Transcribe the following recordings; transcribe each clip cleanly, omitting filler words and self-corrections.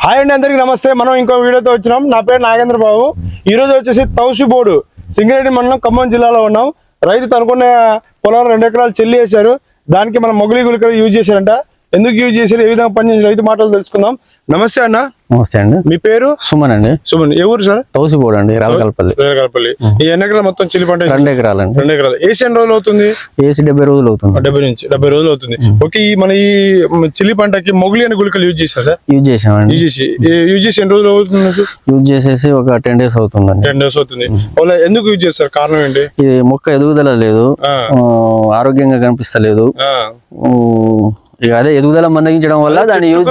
Hi అండి, అందరికి నమస్తే. మనం ఇంకో వీడియోతో వచ్చినాం. నా పేరు నాగేంద్ర బాబు. ఈ రోజు వచ్చేసి తౌసిబోడు సింగరేణి మండలం ఖమ్మం జిల్లాలో ఉన్నాం. రైతు తనుకున్న పొలం 2 ఎకరాలు చెల్లి వేశారు. దానికి మనం మొగలి గుళికలు యూజ్ చేశారంట. ఎందుకు యూజ్ చేశారు, ఏ విధంగా పనిచేసి రైతు మాటలు తెలుసుకుందాం. నమస్తే అన్న. నమస్తే అండి. మీ పేరు? సుమన్ అండి. సుమన్. ఏ ఊరు సార్? తౌసిబోడు అండి, రాలకల్పల్లి. ఈ 2 ఎకరాలు మొత్తం చెల్లి పంట 2 ఎకరాలు అండి. 2 ఎకరాలు వేసి ఎన్ని రోజులు అవుతుంది? వేసి 70 రోజులు అవుతుంది. 70 రోజులు అవుతుంది. ఓకే, ఈ మన ఈ చిల్లి పంటకి మొగలి అనే గుళికలు యూజ్ చేశారు సార్? యూజ్ చేసామండి. యూజ్ చేసి ఎన్ని రోజులు అవుతుంది? యూజ్ చేసేసి ఒక 10 days అవుతుందండి. 10 days అవుతుంది. వాళ్ళ ఎందుకు యూజ్ చేస్తారు, కారణం ఏంటి? ఇది మొక్క ఎదుగుదల లేదు, ఆరోగ్యంగా కనిపిస్తలేదు. ఇక అదే ఎదుగుదల మందగించడం వల్ల దాన్ని యూజ్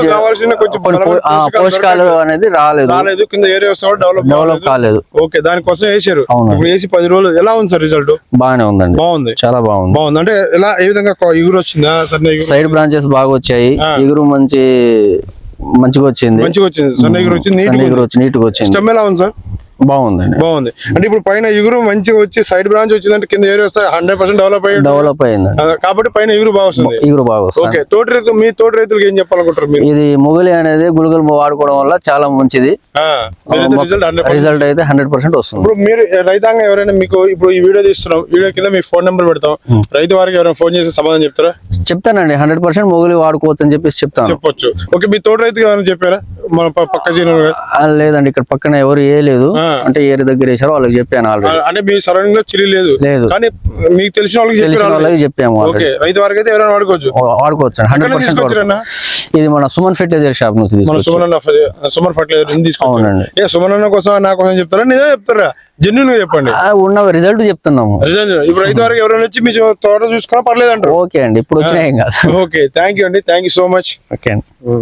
పోషకాలు అనేది రాలేదు, కింద ఏరియా డెవలప్ కాలేదు. ఓకే, దానికోసం వేసారు. ఇప్పుడు వేసి 10 రోజులు ఎలా ఉంది సార్ రిజల్ట్? బాగానే ఉందండి. బాగుంది, చాలా బాగుంది. బాగుంది అంటే ఎలా, ఏ విధంగా ఇగురు వచ్చిందా? సైడ్ బ్రాంచెస్ బాగా వచ్చాయి, ఇగురు మంచిగా వచ్చింది. సన్న ఇగురు వచ్చింది, నీట్గా వచ్చింది. స్టెమ్ ఎలా ఉంది సార్? బాగుందండి. బాగుంది అంటే ఇప్పుడు పైన ఇగురు మంచిగా వచ్చి సైడ్ బ్రాంచ్ వచ్చిందంటే కింద ఏరియా వస్తే 100% డెవలప్ అయింది కాబట్టి పైన ఇగురు బాగా వస్తుంది. ఓకే, మీ తోటి రైతులకు ఏం చెప్పాలనుకుంటారు మీరు? ఇది మొగలి అనేది గుళికలు వాడుకోవడం వల్ల చాలా మంచిది. రిజల్ట్ అయితే 100% వస్తుంది. ఇప్పుడు మీరు రైతాంగం ఎవరైనా మీకు ఇప్పుడు ఈ వీడియో తీస్తున్నాం, వీడియో కింద మీ ఫోన్ నెంబర్ పెడతాం. రైతు వారికి ఎవరైనా ఫోన్ చేసి సమాధానం చెప్తారా? చెప్తానండి, 100% మొగలి వాడుకోవచ్చు అని చెప్పేసి చెప్పొచ్చు. ఓకే, మీ తోటి రైతుకి ఏమైనా చెప్పారా? మన పక్క లేదండి, ఇక్కడ పక్కన ఎవరు ఏ లేదు, అంటే ఏరి దగ్గర వేసారో వాళ్ళకి చెప్పాను ఆల్రెడీ. అంటే మీ సరౌండింగ్ లో చిల్లి లేదు కానీ మీకు తెలిసిన వాళ్ళకి చెప్పాము. ఓకే, రైతు వారికి అయితే ఎవరైనా వాడుకోవచ్చు 100%. ఇది మన సుమన్ ఫెర్టిలైజర్ షాప్ నుంచి సుమన్ ఫెర్టిలైజర్ తీసుకోండి. సుమన్ అన్న కోసం నా కోసం చెప్తారా, నిజం చెప్తారా? జెన్యూన్ గా చెప్పండి. ఉన్న రిజల్ట్ చెప్తున్నాము. ఇప్పుడు రైతు వారికి ఎవరైనా వచ్చి మీ తోట చూసుకున్నా పర్లేదు అంటారు? ఓకే అండి, ఇప్పుడు వచ్చినాయి. ఓకే, థ్యాంక్ యూ అండి, thank you so much. Okay అండి.